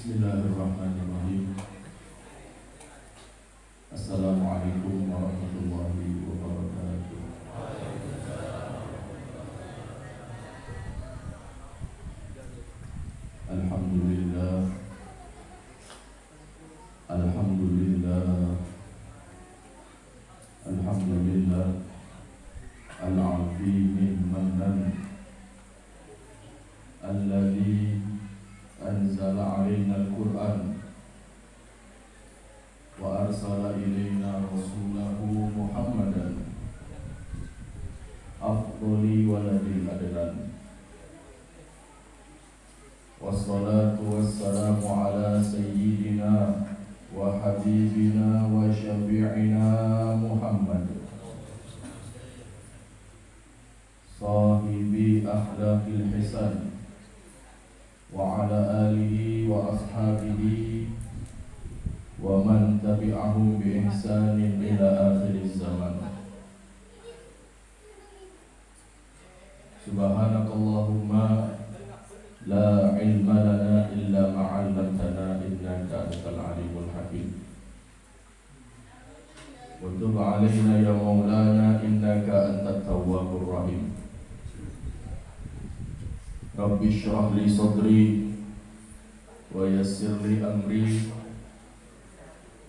Bismillahirrahmanirrahim. Assalamualaikum warahmatullahi wabarakatuh. Alhamdulillah, Alhamdulillah, Alhamdulillah, Al-Azim Manan, Alladhi anzala alaina al-Qur'an wa arsala ilaina rasulahu Muhammadan afdali waladil adlan. Wassalatu wassalamu ala sayyidina wa habibina wa syafi'ina Muhammad sahibi akhlaqil hisan wa ala alihi wa ashabihi wa man tabi'ahum bi ihsanin ila akhiriz zaman. Subhanakallahumma la ilma lana illa ma 'allamtana innaka antal alimul hakim. Wa tub 'alaina ya maulana innaka antat tawwabur rahim. Rabbi shrah li sadri wa yassir li amri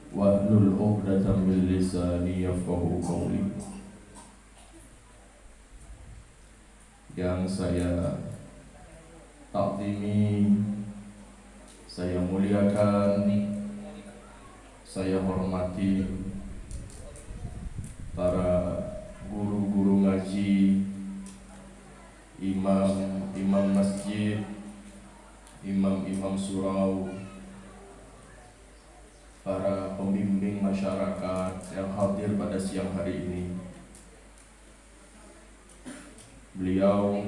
wahlul 'uqdatam min lisani yafqahu qawli. Yang saya takzimi, saya muliakan, saya hormati para guru-guru ngaji, imam masjid, imam surau, para pembimbing masyarakat yang hadir pada siang hari ini. Beliau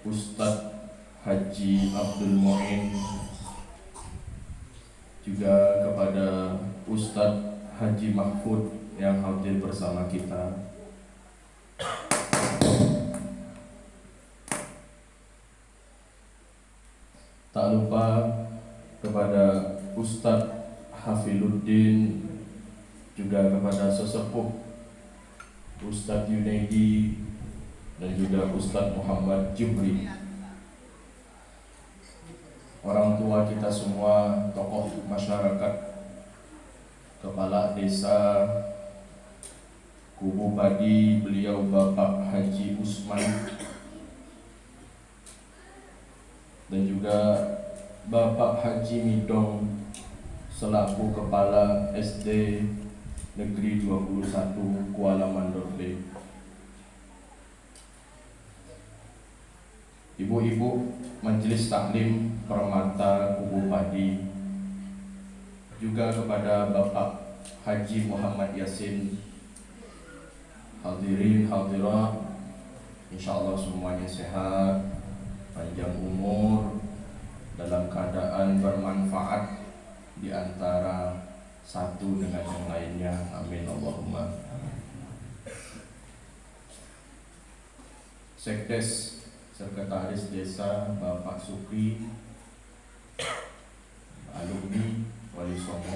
Ustadz Haji Abdul Mu'in, juga kepada Ustadz Haji Mahfud yang hadir bersama kita. Tak lupa kepada Ustadz Hafiluddin, juga kepada sesepuh Ustadz Yunaidi dan juga Ustadz Muhammad Jubri. Orang tua kita semua, tokoh masyarakat, kepala desa Kubu Padi, beliau Bapak Haji Usman, dan juga Bapak Haji Midong selaku Kepala SD Negeri 21 Kuala Mandor B. Ibu-ibu Majelis Taklim Permata Kubu Padi, juga kepada Bapak Haji Muhammad Yasin, hadirin hadirat, insyaallah semuanya sehat, panjang umur, dalam keadaan bermanfaat di antara satu dengan yang lainnya, amin Allahumma. Sekdes Sekretaris Desa Bapak Sukri, alumni Wali Songo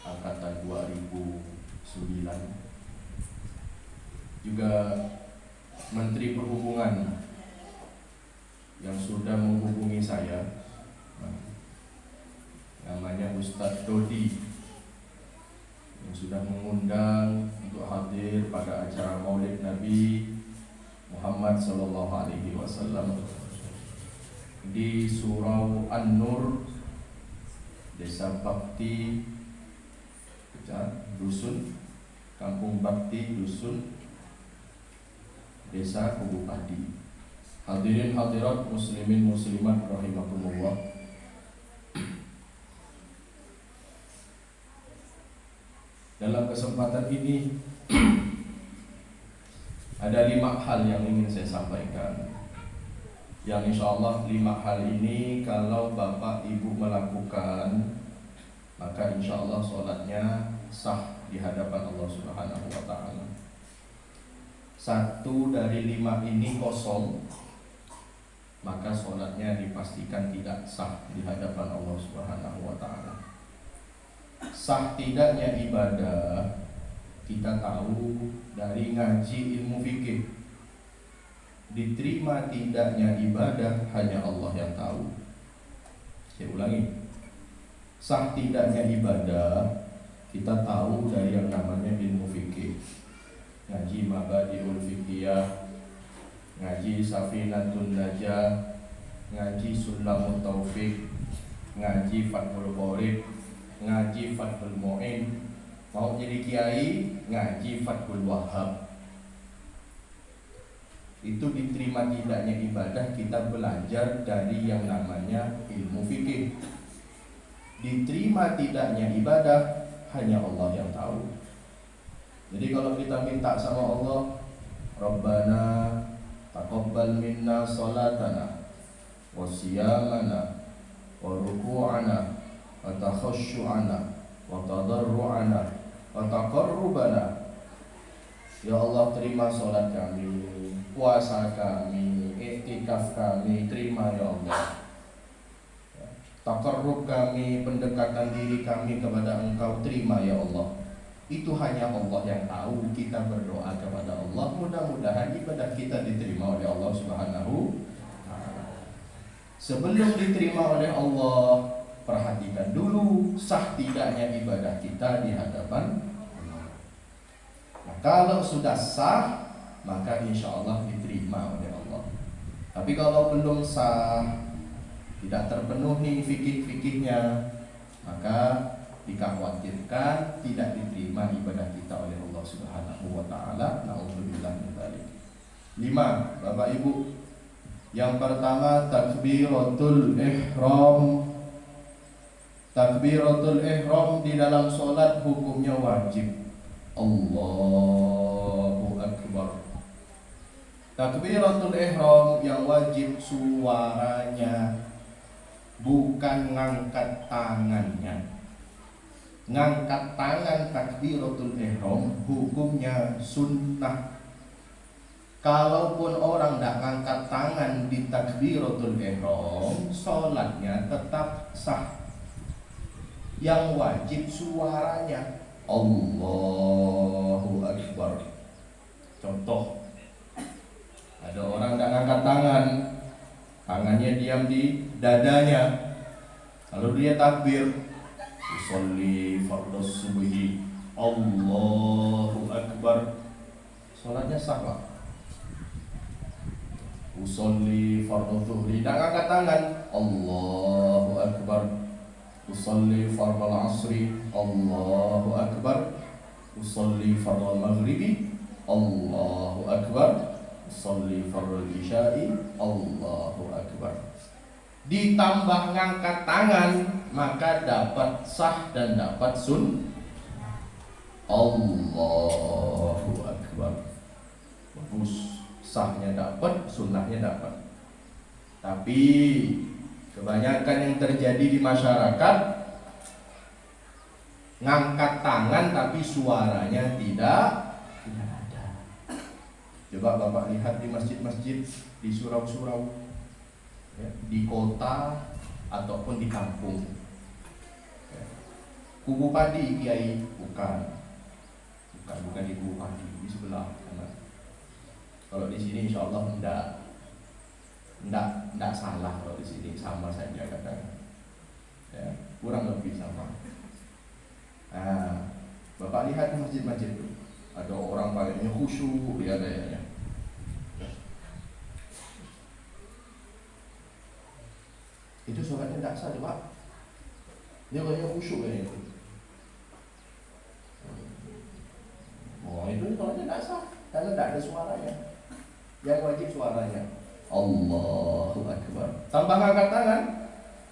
angkatan 2009, juga Menteri Perhubungan yang sudah menghubungi saya, namanya Ustadz Dodi, yang sudah mengundang untuk hadir pada acara Maulid Nabi Muhammad sallallahu alaihi wasallam di Surau An-Nur, Desa Bakti, Dusun, Kampung Bakti, Dusun, Desa Kubu Padi. Hadirin hadirat muslimin muslimat rahimakumullah. Dalam kesempatan ini ada 5 hal yang ingin saya sampaikan, yang insya Allah 5 hal ini kalau Bapak Ibu melakukan, maka insya Allah sholatnya sah di hadapan Allah Subhanahu wa Ta'ala. 1 dari 5 ini kosong, maka sholatnya dipastikan tidak sah di hadapan Allah Subhanahu wa Ta'ala. Sah tidaknya ibadah kita tahu dari ngaji ilmu fikih. Diterima tidaknya ibadah hanya Allah yang tahu. Saya ulangi, sah tidaknya ibadah kita tahu dari yang namanya ilmu fikih. Ngaji Mabadiul Fiqhiyah, ngaji Safinatun Najah, ngaji Sulamut Taufik, ngaji Fathul Qorib, ngaji Fathul Mu'in. Mau jadi kiai, ngaji Fathul Wahhab. Itu diterima tidaknya ibadah kita belajar dari yang namanya ilmu fikih. Diterima tidaknya ibadah hanya Allah yang tahu. Jadi kalau kita minta sama Allah, Rabbana taqabbal minna salatana wa siyamana wa ruku'ana wa takhashu'ana wa tadarru'ana wa taqarrubana. Ya Allah, terima salat kami, puasa kami, iktikaf kami, terima ya Allah. Taqarrub kami, pendekatan diri kami kepada Engkau, terima ya Allah. Itu hanya Allah yang tahu. Kita berdoa kepada Allah, mudah-mudahan ibadah kita diterima oleh Allah Subhanahu wa Ta'ala. Sebelum diterima oleh Allah, perhatikan dulu sah tidaknya ibadah kita di hadapan Allah. Nah, kalau sudah sah, maka insya Allah diterima oleh Allah. Tapi kalau belum sah, tidak terpenuhi fikih-fikihnya, maka dikhawatirkan tidak diterima ibadah kita oleh Allah Subhanahu wa Ta'ala. Na'udzubillah min dzalik. 5, Bapak Ibu. Yang pertama, takbiratul ihram. Takbiratul ihram di dalam sholat hukumnya wajib. Allahu Akbar. Takbiratul ihram yang wajib suaranya, bukan ngangkat tangannya. Ngangkat tangan takbiratul ihram hukumnya sunnah. Kalaupun orang tidak ngangkat tangan di takbiratul ihram, sholatnya tetap sah. Yang wajib suaranya Allahu Akbar. Contoh, ada orang tidak ngangkat tangan, tangannya diam di dadanya, lalu dia takbir, usolli fardhu subhi, Allahu Akbar, sholatnya sah Pak. Usolli fardhu zuhri, tidak ngangkat tangan, Allahu Akbar. Usolli fardhu asri, Allahu Akbar. Usolli fardhu maghribi, Allahu Akbar. Usolli fardhu isya'i, Allahu Akbar. Ditambah ngangkat tangan, maka dapat sah dan dapat Allahu Akbar. Bagus, sahnya dapat, sunnahnya dapat. Tapi kebanyakan yang terjadi di masyarakat, ngangkat tangan tapi suaranya tidak ada. Coba Bapak lihat di masjid-masjid, di surau-surau, ya, di kota ataupun di kampung. Ya. Kubu padi kiai bukan di kubu padi, di sebelah kanan. Kalau di sini insya Allah enggak salah, kalau di sini sama saja kadang. Ya, kurang lebih sama. Nah, Bapak lihat di masjid-masjid itu, ada orang palingnya khusyuk dia kayaknya. Itu sholatnya tidak sah, Pak. Dia kayaknya khusyuk kayaknya itu. Oh, itu sholatnya tidak sah karena tidak ada suaranya. Yang wajib suaranya Allahu Akbar. Tambah angkat tangan,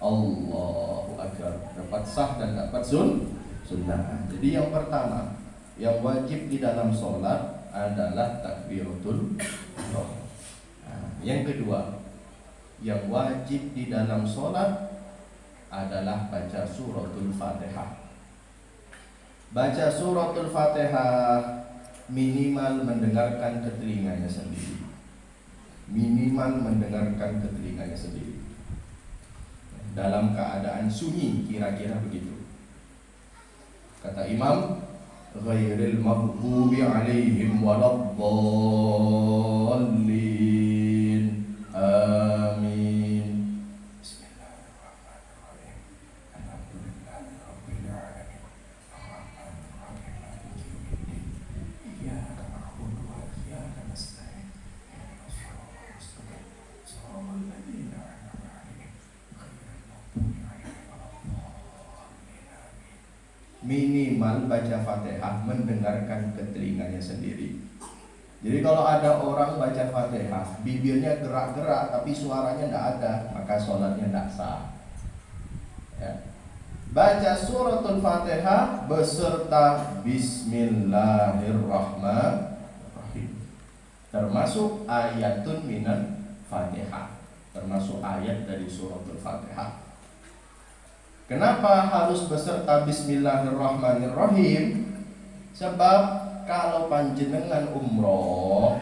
Allahu Akbar. Dapat sah dan dapat sunnah. Jadi yang pertama, yang wajib di dalam sholat adalah takbiratul ihram. Yang kedua, yang wajib di dalam sholat adalah baca suratul Fatihah. Baca suratul Fatihah minimal mendengarkan ke telinganya sendiri. minimal mendengarkan ke telinganya sendiri dalam keadaan sunyi, kira-kira begitu. Kata Imam, ghairil maghdubi alaihim waladdallin. Amin. Bismillahirrahmanirrahim. Alhamdulillahirabbil alamin. Arrahmanirrahim. Maliki yaumiddin. Iyyaka na'budu wa iyyaka nasta'in. Ihdinas siratal mustaqim. Siratal ladzina an'amta 'alaihim ghairil maghdubi 'alaihim waladdallin. Amin. Minimal baca Fatihah mendengarkan ke telinganya sendiri. Jadi kalau ada orang baca Fatihah, bibirnya gerak-gerak tapi suaranya tidak ada, maka sholatnya tidak sah. Ya. Baca suratul Fatihah beserta Bismillahirrahmanirrahim, termasuk ayatun minan Fatihah, termasuk ayat dari suratul Fatihah. Kenapa harus beserta Bismillahirrahmanirrahim? Sebab kalau panjenengan umroh,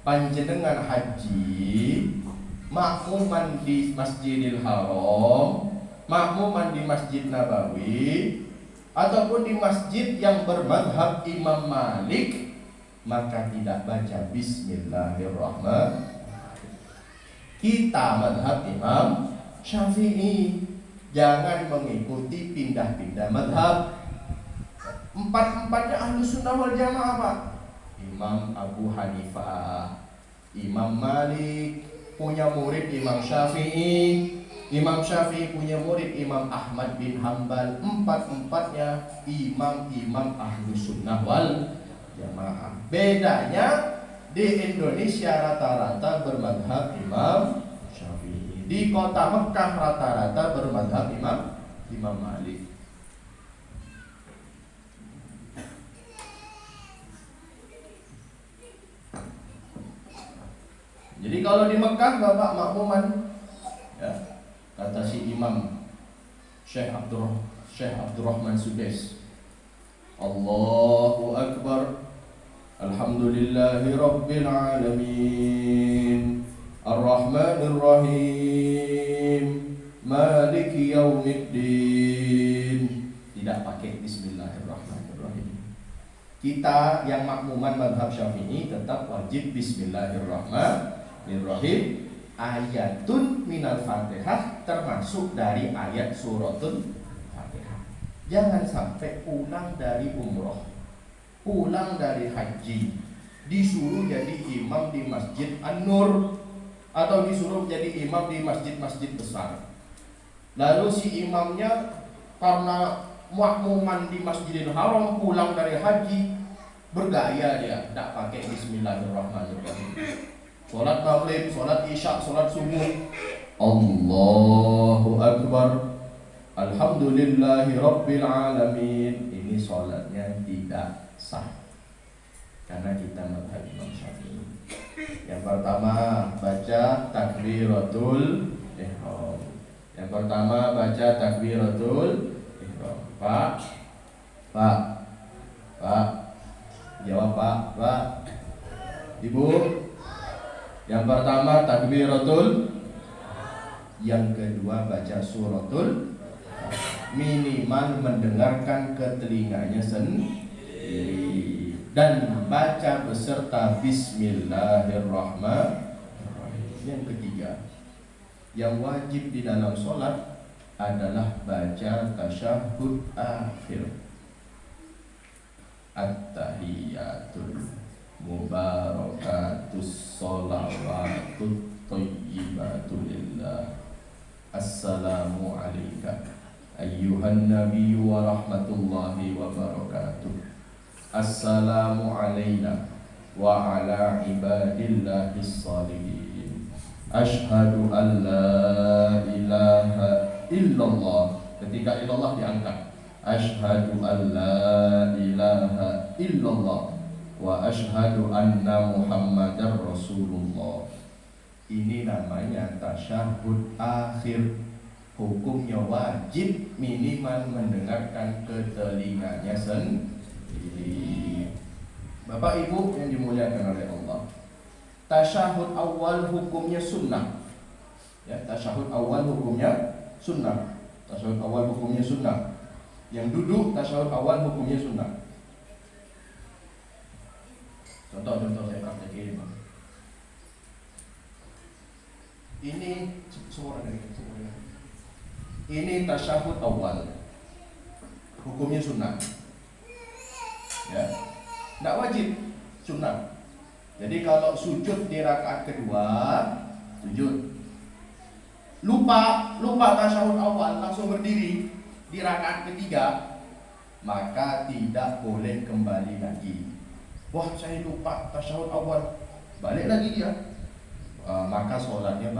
panjenengan haji, makmuman di Masjidil Haram, makmuman di Masjid Nabawi, ataupun di masjid yang bermadhab Imam Malik, maka tidak baca Bismillahirrahmanirrahim. Kita madhab Imam Syafi'i, jangan mengikuti pindah-pindah madhab. Empat-empatnya ahlu sunnah wal jamaah, Pak. Imam Abu Hanifah, Imam Malik punya murid Imam Syafi'i, Imam Syafi'i punya murid Imam Ahmad bin Hanbal. Empat-empatnya imam-imam ahlu sunnah wal jamaah. Bedanya di Indonesia rata-rata bermadhab Imam Syafi'i, di kota Mekah rata-rata bermadhab Imam Malik. Jadi kalau di Mekah bapak makmuman, ya, kata si Imam Syekh Abdurrahman Sudais, Allahu Akbar, Alhamdulillahi Rabbil Alamin, Ar-Rahmanir-Rahim, Maliki Yaumiddin. Tidak pakai Bismillahirrahmanirrahim. Kita yang makmuman mazhab Syafi'i tetap wajib Bismillahirrahmanirrahim. Ayatun minal Fatihah, termasuk dari ayat suratul Fatihah. Jangan sampai pulang dari umroh, pulang dari haji, disuruh jadi imam di Masjid An-Nur, atau disuruh jadi imam di masjid-masjid besar. Lalu si imamnya karena makmuman di Masjidil Haram, pulang dari haji, bergaya dia, tidak pakai Bismillahirrahmanirrahim. Sholat maghrib, sholat isya, sholat subuh, Allahu Akbar, Alhamdulillahi Rabbil Alamin. Ini sholatnya tidak sah, karena kita mazhab Imam Syafi'i. Yang pertama baca takbiratul ihram. Yang pertama baca takbiratul ihram. Pak, jawab Pak, Ibu. Yang pertama takbiratul, yang kedua baca suratul, minimal mendengarkan ke telinganya sendiri dan baca beserta Bismillahirrahmanirrahim. Yang ketiga, yang wajib di dalam sholat adalah baca tasyahud akhir, at-tahiyatul mubarakatus sholawatut thayyibatu lillah. Assalamu alayka ayyuhan nabiyyu wa rahmatullahi wa barakatuh. Assalamu alayna wa ala ibadillahis shalihin. Ashhadu an la ilaha illallah. Ketika illallah diangkat, ashhadu an la ilaha illallah wa ashhadu anna Muhammadar Rasulullah. Ini namanya tasyahud akhir. Hukumnya wajib minimal mendengarkan ke telinganya sendiri. Bapak Ibu yang dimuliakan oleh Allah, tasyahud awal hukumnya sunnah. Ya, tasyahud awal hukumnya sunnah. Tasyahud awal hukumnya sunnah. Yang duduk tasyahud awal hukumnya sunnah. Contoh saya praktekin. Ini suara dari semuanya. Ini tasyahud awal hukumnya sunnah. Ya, tidak wajib, sunnah. Jadi kalau sujud di rakaat kedua, sujud. Lupa tasyahud awal, langsung berdiri di rakaat ketiga, maka tidak boleh kembali lagi. Wah, saya lupa tasyahud awal, balik lagi dia. Maka sholatnya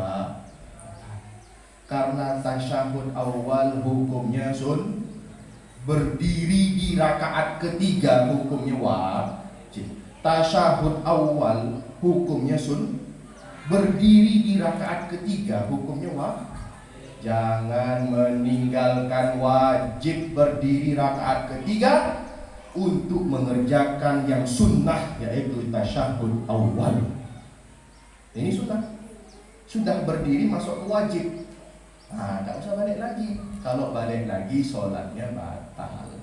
karena tasyahud awal hukumnya berdiri di rakaat ketiga hukumnya wajib. Tasyahud awal hukumnya berdiri di rakaat ketiga hukumnya wajib. Jangan meninggalkan wajib berdiri rakaat ketiga untuk mengerjakan yang sunnah, yaitu tasyahud awal. Ini sudah berdiri masuk ke wajib. Tidak usah balik lagi. Kalau balik lagi sholatnya batal.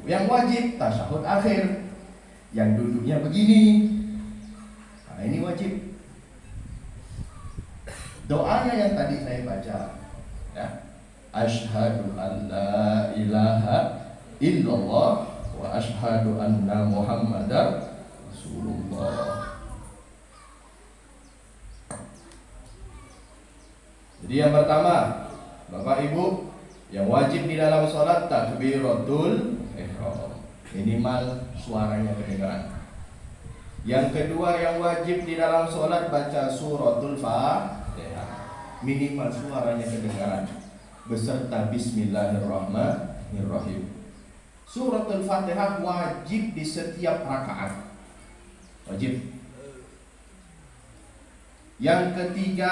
Yang wajib tasyahud akhir, yang duduknya begini. Ini wajib. Doanya yang tadi saya baca, ya. Asyhadu an la ilaha illallah wa asyhadu anna Muhammadar Rasulullah. Jadi yang pertama, Bapak Ibu, yang wajib di dalam sholat takbiratul ihram, minimal suaranya kedengaran. Yang kedua, yang wajib di dalam sholat baca suratul Fatihah, minimal suaranya kedengaran, beserta Bismillahirrahmanirrahim. Suratul Fatihah wajib di setiap rakaat, wajib. Yang ketiga,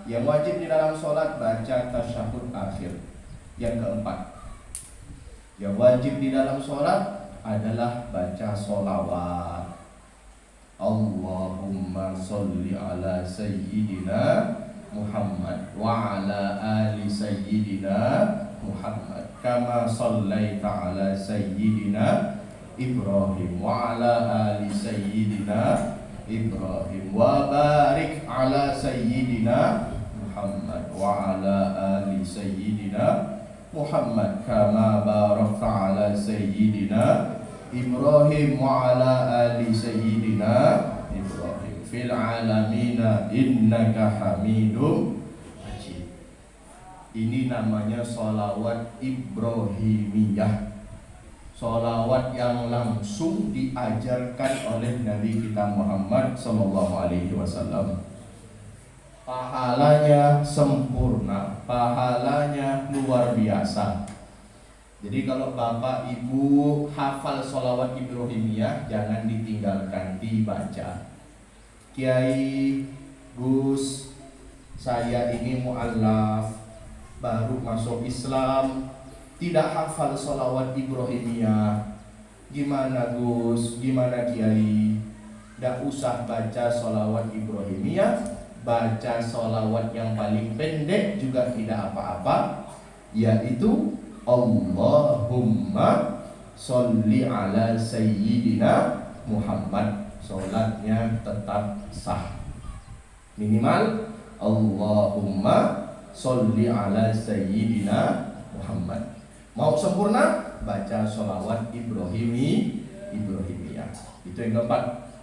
yang wajib di dalam sholat baca tasyahud akhir. Yang keempat, yang wajib di dalam sholat adalah baca sholawat. Allahumma sholli ala sayyidina Muhammad wa ala ali sayyidina Muhammad kama shallaita ala sayyidina Ibrahim wa ala ali sayyidina Ibrahim wa barik ala sayyidina Muhammad wa ala ali sayyidina Muhammad kama barakta ala sayyidina Ibrahim wa ala ali sayyidina Ibrahim fil alamina innaka hamidum majid. Ini namanya sholawat Ibrahimiyah, sholawat yang langsung diajarkan oleh Nabi kita Muhammad SAW. Pahalanya sempurna, pahalanya luar biasa. Jadi kalau Bapak Ibu hafal sholawat Ibrahimiyah, jangan ditinggalkan, dibaca. Kiai, Gus, saya ini mu'allaf, baru masuk Islam, tidak hafal sholawat Ibrahimiyah. Gimana Gus, gimana Kiai? Tidak usah baca sholawat Ibrahimiyah, baca sholawat yang paling pendek juga tidak apa-apa, yaitu Allahumma sholli ala sayyidina Muhammad. Sholatnya tetap sah, minimal Allahumma sholli ala sayyidina Muhammad. Mau sempurna, baca sholawat Ibrahimiyah. Itu yang keempat.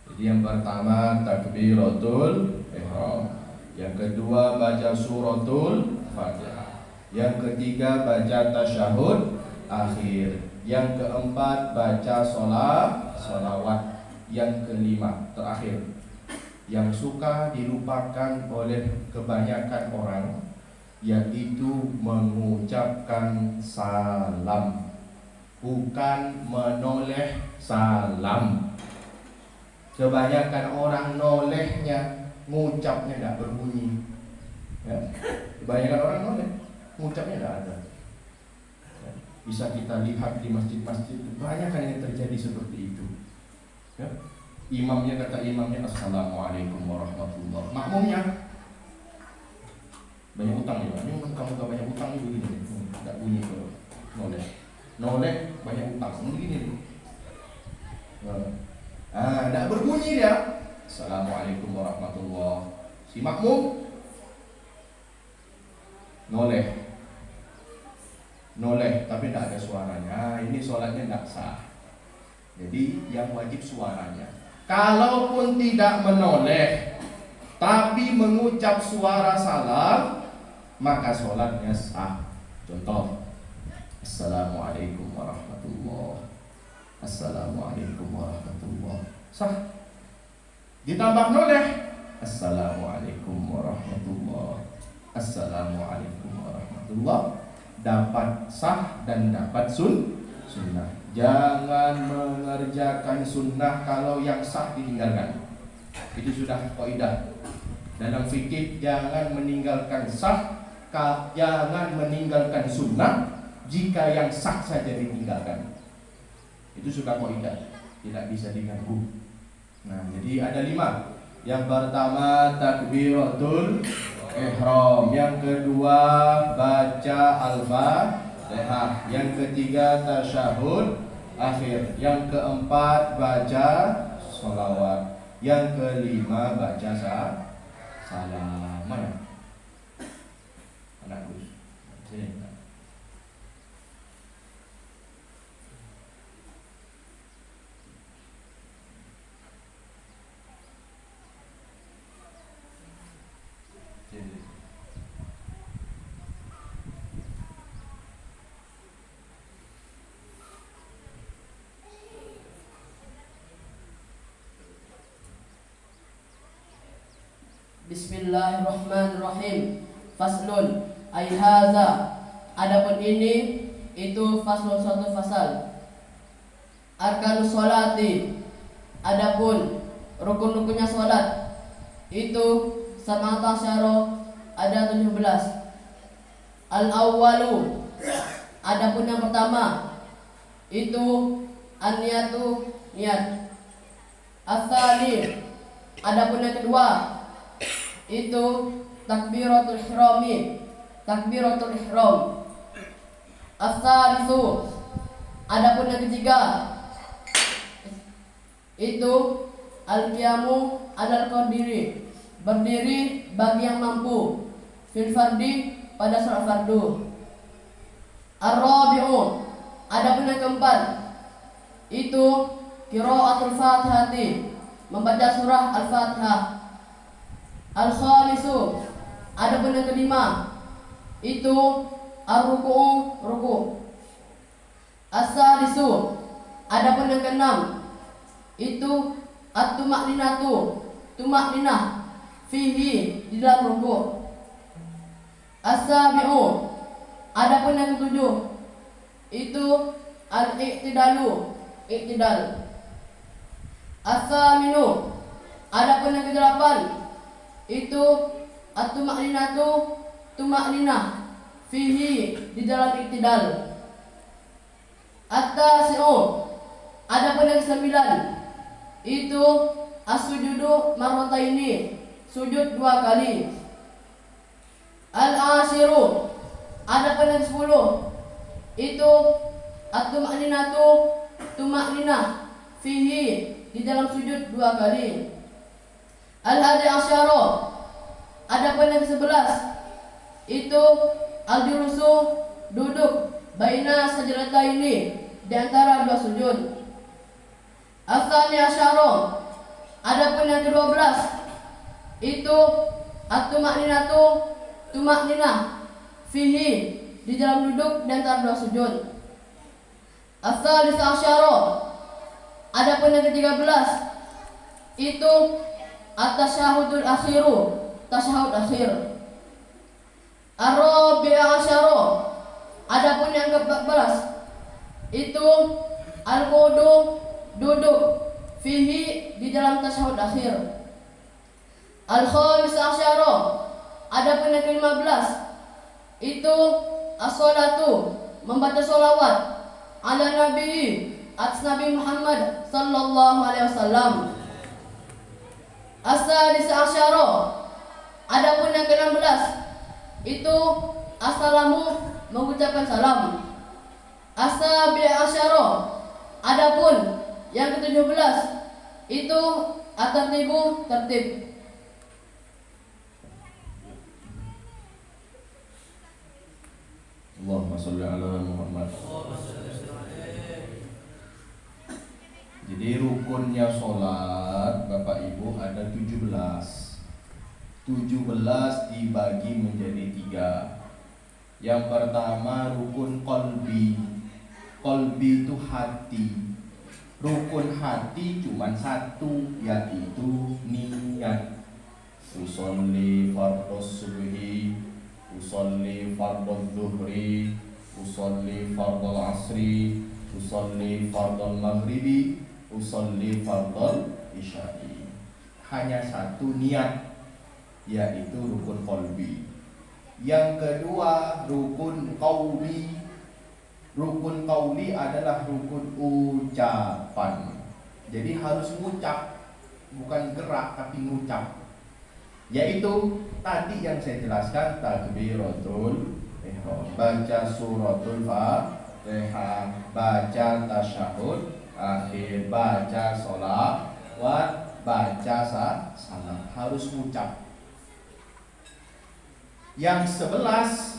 Jadi yang pertama takbiratul ihram, yang kedua baca suratul Fatihah, yang ketiga baca tasyahud akhir, yang keempat baca sholawat, yang kelima terakhir yang suka dilupakan oleh kebanyakan orang, yaitu mengucapkan salam, bukan menoleh salam. Kebanyakan orang nolehnya, ngucapnya tidak berbunyi, ya. Kebanyakan orang noleh, ngucapnya tidak ada, ya. Bisa kita lihat di masjid-masjid, kebanyakan yang terjadi seperti itu, ya. Imamnya kata imamnya assalamualaikum warahmatullah. Makmumnya banyak utang ya. Ini kamu gak banyak utang ini begini. Tidak bunyi kalau noleh banyak utang begini. Tidak berbunyi dia. Assalamualaikum warahmatullah. Si makmum noleh tapi tidak ada suaranya. Ini sholatnya tidak sah. Jadi yang wajib suaranya. Kalaupun tidak menoleh tapi mengucap suara salam, maka sholatnya sah. Contoh, assalamualaikum warahmatullah, assalamualaikum warahmatullah, sah. Ditambah noleh, assalamualaikum warahmatullah, assalamualaikum warahmatullah, dapat sah dan dapat sunnah. Jangan mengerjakan sunnah kalau yang sah ditinggalkan. Itu sudah kaidah dalam fikih. Jangan meninggalkan sah, jangan meninggalkan sunnah jika yang sah saja ditinggalkan. Itu sudah kaidah, tidak bisa diganggu. Nah, jadi ada 5. Yang pertama takbiratul ihram, yang kedua baca al-fatihah, yang ketiga tasyahud akhir, yang keempat baca sholawat, yang kelima baca salam. Mana anak Gus? Sini. Bismillahirrahmanirrahim. Faslun ay hadza. Adapun ini itu faslun, suatu fasal. Arkanus sholati. Adapun rukun-rukunnya salat itu samata syara, ada 17. Al-awwalu. Adapun yang pertama itu an-niyatu, niat. Ats-tsani. Adapun yang kedua itu takbiratul ihrami, takbiratul ihram. Ats-tsalitsu. Adapun yang ketiga itu al-qiyamu 'alal qadiri, berdiri bagi yang mampu, fil fardi, pada salat fardu. Ar-rabi'u. Adapun yang keempat itu qiraatul fatihati, membaca surah al-fatihah. Al-khamisu. Adapun yang kelima itu ar-ruku'u, ruku'. As-sadisu. Adapun yang keenam itu at-tuma'ninatu, tuma'ninah fihi, di dalam ruku'. As-sabi'u. Adapun yang ketujuh itu al-i'tidalu, i'tidal. As-saminu. Adapun yang kedelapan itu at-tuma'ninatu, tuma'ninah fihi, di dalam i'tidal. At-tasi'u. Adapun yang kesembilan itu as-sujudu marrataini, sujud 2 kali. Al-ashiru. Adapun yang 10 itu at-tuma'ninatu, tuma'ninah fihi, di dalam sujud 2 kali. Al-hadi asyara. Adapun yang ke-11 itu al-julusu, duduk baina sajdataini, di antara 2 sujud. Al-thani asyara. Adapun yang ke-12 itu at-tuma'ninatu, tuma'ninah fihi, di dalam duduk di antara 2 sujud. Al-thalits asyara. Adapun yang ke-13 itu at-tasyahudul akhiru, tasyahud akhir. Ar-rabi' asyara. Adapun yang ke-14 itu al-qudu, duduk fihi, di dalam tasyahud akhir. Al-khamis asyara. Adapun yang ke-15 itu as-sholatu, membaca sholawat ala nabi, atas Nabi Muhammad sallallahu alaihi wasallam. As-sadis asyara. Adapun yang ke-16 itu assalamu, mengucapkan salam. As-sabi asyara. Adapun yang ke-17 itu at-tartibu, tertib. Allahumma sholli ala Muhammad. Jadi rukunnya sholat Bapak Ibu ada 17 dibagi menjadi 3. Yang pertama rukun qalbi. Qalbi itu hati. Rukun hati cuma satu, yaitu niat. Usolli fardhos subhi, usolli fardhol zuhri, usolli fardhol asri, usolli fardhol maghribi, usolli fardhol isya'i. Hanya satu niat, yaitu rukun qalbi. Yang kedua rukun qauli. Rukun qauli adalah rukun ucapan. Jadi harus ngucap, bukan gerak tapi ngucap. Yaitu tadi yang saya jelaskan, takbiratul ihram, baca suratul Fatihah, baca tasyahud akhir, baca sholawat, baca salam, harus ngucap. Yang 11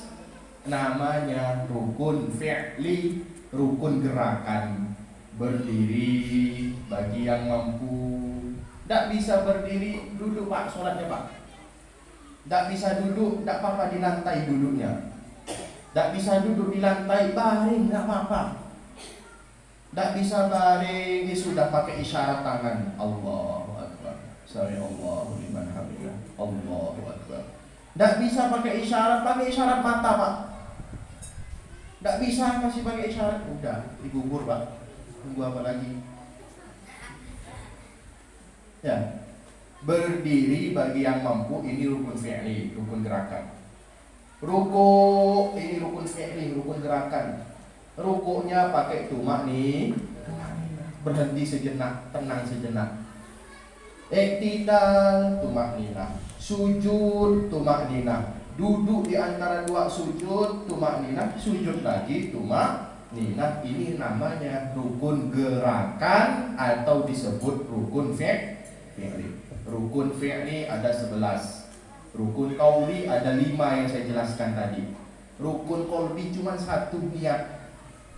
namanya rukun fi'li, rukun gerakan. Berdiri bagi yang mampu. Tidak bisa berdiri, duduk Pak, sholatnya Pak. Tidak bisa duduk, tidak apa-apa di lantai duduknya. Tidak bisa duduk di lantai, baring, tidak apa-apa. Tidak bisa baring, ini sudah pakai isyarat tangan. Allahu Akbar, sami Allahu liman hamidah, Allahu Akbar. Tidak bisa pakai isyarat mata Pak. Tidak bisa kasih pakai isyarat, udah digugur Pak. Tunggu apa lagi? Ya, berdiri bagi yang mampu, ini rukun fi'li, rukun gerakan. Ruku, ini rukun fi'li, rukun gerakan. Rukunya pakai tumak nih, berhenti sejenak, tenang sejenak. Iktidal, tumak nina. Sujud, tumak nina. Duduk di antara dua sujud, tumak nina. Sujud lagi, tumak nina. Ini namanya rukun gerakan atau disebut rukun fi'li. Rukun fi'li ada 11. Rukun qauli ada 5 yang saya jelaskan tadi. Rukun qalbi cuma satu, niat.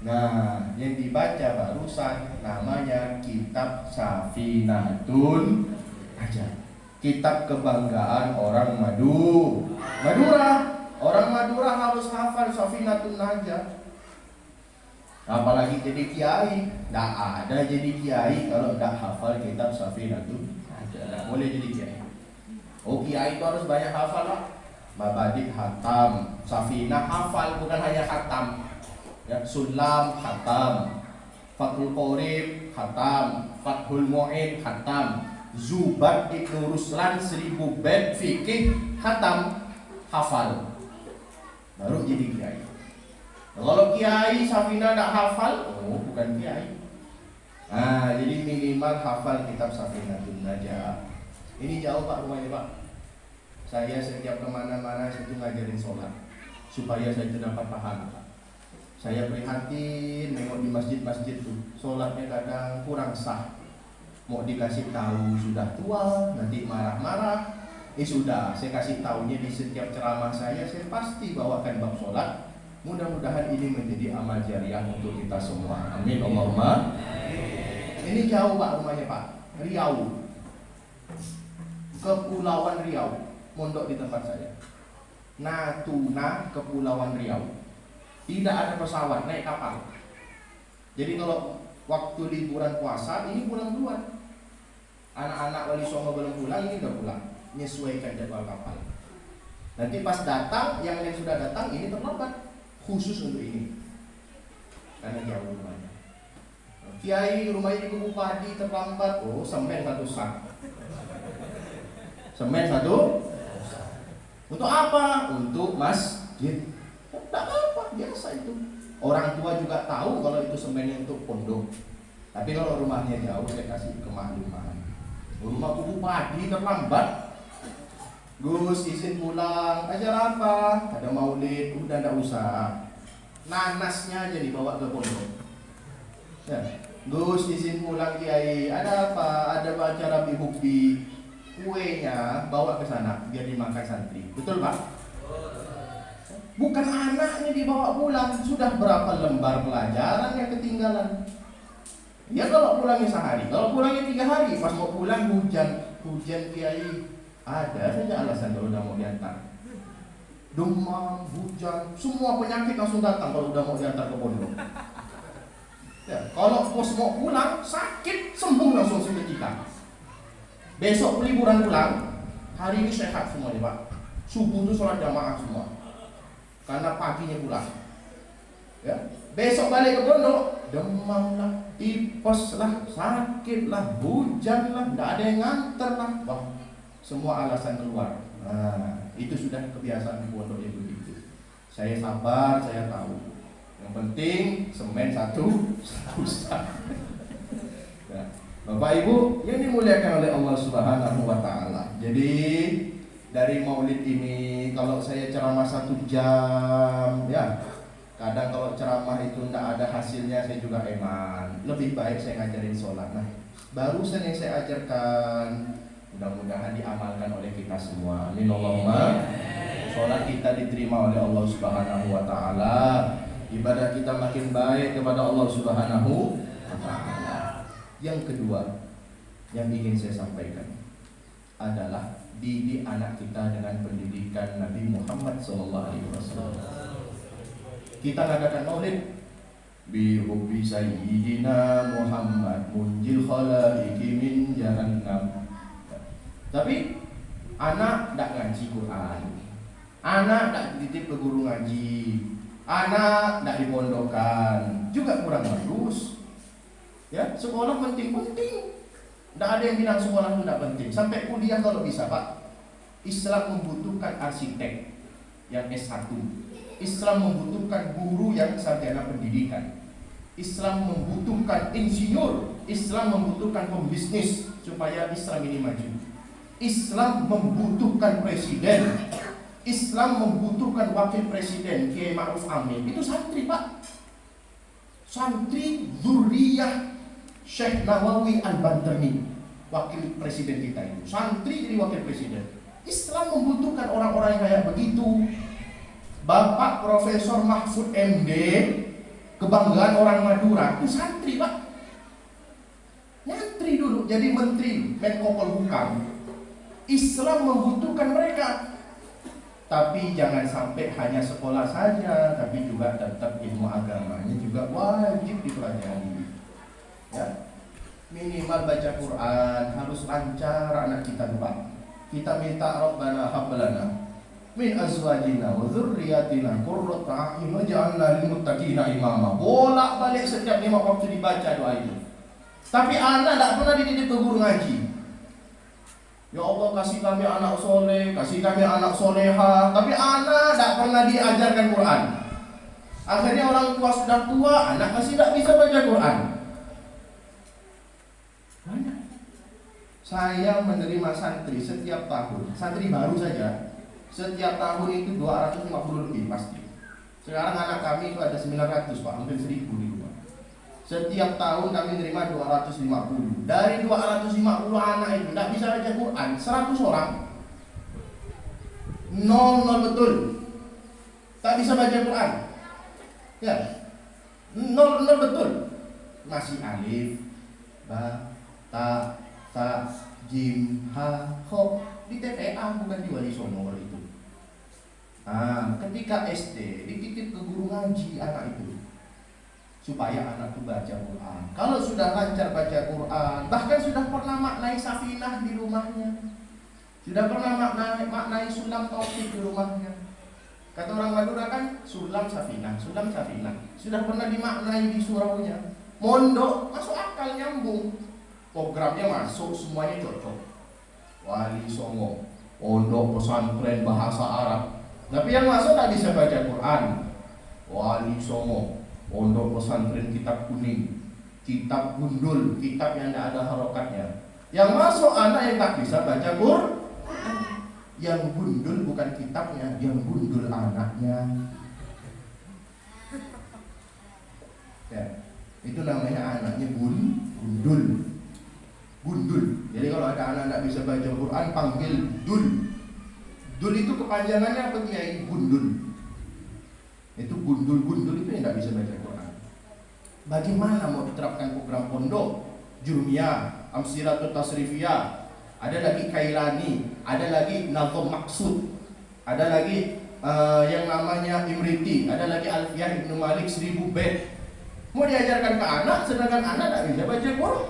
Nah, yang dibaca barusan namanya kitab Safinatun Najah. Kitab kebanggaan orang Madura. Orang Madura harus hafal Safinatun Najah. Apalagi jadi kiai. Tidak ada jadi kiai kalau tidak hafal kitab Safinatun Najah. Tidak boleh jadi kiai. Oh, kiai itu harus banyak hafal Pak. Mabadik hatam, Safinah hafal, bukan hanya hatam. Ya, Sulam hatam, Fathul Qorib hatam, Fathul Mu'in hatam, Zubat Ibnu Ruslan 1000 bait fikih hatam, hafal. Baru jadi kiai. Nah, kalau kiai Safinah tidak hafal, oh bukan kiai. Nah, jadi minimal hafal kitab Safinatun Najah. Ini jauh Pak rumahnya Pak. Saya setiap kemana-mana itu ngajarin sholat supaya saya dapat pahala. Saya prihatin nengok di masjid-masjid tuh, sholatnya kadang kurang sah. Mau dikasih tahu sudah tua, nanti marah-marah. Sudah, saya kasih tahunya di setiap ceramah saya pasti bawakan bab sholat. Mudah-mudahan ini menjadi amal jariah untuk kita semua. Amin Allahumma. Ini jauh Pak rumahnya Pak, Riau, Kepulauan Riau, mondok di tempat saya. Natuna, Kepulauan Riau. Tidak ada pesawat, naik kapal. Jadi kalau waktu liburan puasa, ini pulang duluan. Anak-anak Wali Songo belum pulang, ini udah pulang. Menyesuaikan jadwal kapal. Nanti pas datang, yang lain sudah datang, ini terlambat. Khusus untuk ini. Karena jauh rumahnya. Kiai rumahnya di Kubu Padi terlambat. Oh, semen 1 sak. Semen 1. Untuk apa? Untuk masjid. Tidak apa, biasa itu. Orang tua juga tahu kalau itu semennya untuk pondok. Tapi kalau rumahnya jauh, saya kasih kemakluman. Rumah kubu pagi terlambat. Gus izin pulang. Acara apa? Ada maulid. Udah ndak usah. Nanasnya aja dibawa ke pondok. Ya. Gus izin pulang Kiai. Ada apa? Ada acara bihukbi. Kuenya bawa ke sana biar dimakan santri. Betul Pak? Bukan anaknya dibawa pulang. Sudah berapa lembar pelajaran yang ketinggalan. Ya kalau pulangnya sehari, kalau pulangnya 3 hari, pas mau pulang hujan Kiai, ada saja alasan kalau udah mau diantar. Demam, hujan, semua penyakit langsung datang kalau udah mau diantar ke pondok. Ya, kalau bos mau pulang, sakit, sembuh langsung seketika. Besok liburan pulang, hari ini sehat semuanya Pak. Subuh itu sholat jamaah semua, karena paginya pulang. Ya, besok balik ke pondok, demam lah, tipes lah, sakit lah, hujan lah, nggak ada yang nganter lah, wah, semua alasan keluar. Nah, itu sudah kebiasaan di pondok yang begitu. Saya sabar, saya tahu. Yang penting semen satu susah. Nah, Bapak Ibu yang dimuliakan oleh Allah Subhanahu Wa Taala. Jadi dari maulid ini, kalau saya ceramah 1 jam, ya. Kadang kalau ceramah itu tidak ada hasilnya, saya juga eman. Lebih baik saya ngajarin sholat. Nah, barusan yang saya ajarkan, mudah-mudahan diamalkan oleh kita semua. Amin Allahumma. Sholat kita diterima oleh Allah Subhanahu Wa Taala. Ibadah kita makin baik kepada Allah Subhanahu Wa Taala. Yang kedua, yang ingin saya sampaikan adalah didik anak kita dengan pendidikan Nabi Muhammad SAW. Kita ngadakan maulid bi hubbi sayyidina Muhammad munjil khalaiqi min jahannam. Tapi anak ndak ngaji Quran, anak ndak dititip ke guru ngaji, anak ndak dipondokkan, juga kurang bagus. Ya, sekolah penting-penting. Ndak ada yang bilang sekolah itu ndak penting. Sampai kuliah kalau bisa, Pak. Islam membutuhkan arsitek yang S1. Islam membutuhkan guru yang sarjana pendidikan. Islam membutuhkan insinyur. Islam membutuhkan pembisnis supaya Islam ini maju. Islam membutuhkan presiden. Islam membutuhkan wakil presiden Kiai Ma'ruf Amin. Itu santri Pak. Santri zuriyah Syekh Nawawi Al-Bantami, wakil presiden kita itu. Santri jadi wakil presiden. Islam membutuhkan orang-orang yang kayak begitu. Bapak Profesor Mahfud MD, kebanggaan orang Madura, itu santri Pak. Nyantri dulu jadi menteri Menko Polhukam. Islam membutuhkan mereka. Tapi jangan sampai hanya sekolah saja, tapi juga tetap ilmu agamanya juga wajib dipelajari. Ya. Minimal baca Quran, harus lancar anak kita Pak. Kita minta Rabbana hablana min azwajina wa dzurriyyatina qurrata a'yun waj'alna lil muttaqina imama. Bolak-balik setiap 5 waktu dibaca doa itu. Tapi anak tidak pernah dididik ke guru ngaji. Ya Allah, kasih kami anak soleh, kasih kami anak soleha. Tapi anak tidak pernah diajarkan Quran. Akhirnya orang tua sudah tua, anak masih tidak bisa baca Quran. Banyak. Saya menerima santri setiap tahun, santri baru saja. Setiap tahun itu 250 lebih pasti. Sekarang anak kami itu ada 900 Pak, hampir 1000 di rumah. Setiap tahun kami menerima 250. Dari 250 anak itu tidak bisa baca Quran 100 orang. 0 betul. Tak bisa baca Quran. Ya. 0 betul. Masih alif, ba, ta, jim, ha, ho. Di TPA bukan di Wali Songo itu. Nah, ketika SD dititip ke guru ngaji anak itu supaya anak itu baca Quran. Kalau sudah lancar baca Quran, bahkan sudah pernah maknai safinah di rumahnya, sudah pernah maknai sulam taufik di rumahnya. Kata orang Madura kan sulam safinah, sudah pernah dimaknai di suraunya. Mondok masuk akal, nyambung, programnya masuk, semuanya cocok. Wali Songo, pondok pesantren bahasa Arab. Tapi yang masuk tak bisa baca Quran. Wali Songo, pondok pesantren kitab kuning, kitab gundul, kitab yang tidak ada harokatnya. Yang masuk anak yang tak bisa baca Quran. Yang gundul bukan kitabnya, yang gundul anaknya. Ya, itu namanya anaknya gundul. Gundul. Jadi kalau ada anak tidak bisa baca Quran, panggil dul. Dul itu kepanjangannya apa Kiai? Gundul. Itu gundul itu yang tidak bisa baca Quran. Bagaimana mau diterapkan program pondok, Jurumiyah, Amsilatut Tasrifiyah, ada lagi Kailani, ada lagi Nazom Maksud, ada lagi yang namanya Imriti, ada lagi Alfiyah Ibnu Malik 1000 bait. Mau diajarkan ke anak, sedangkan anak tidak bisa baca Quran.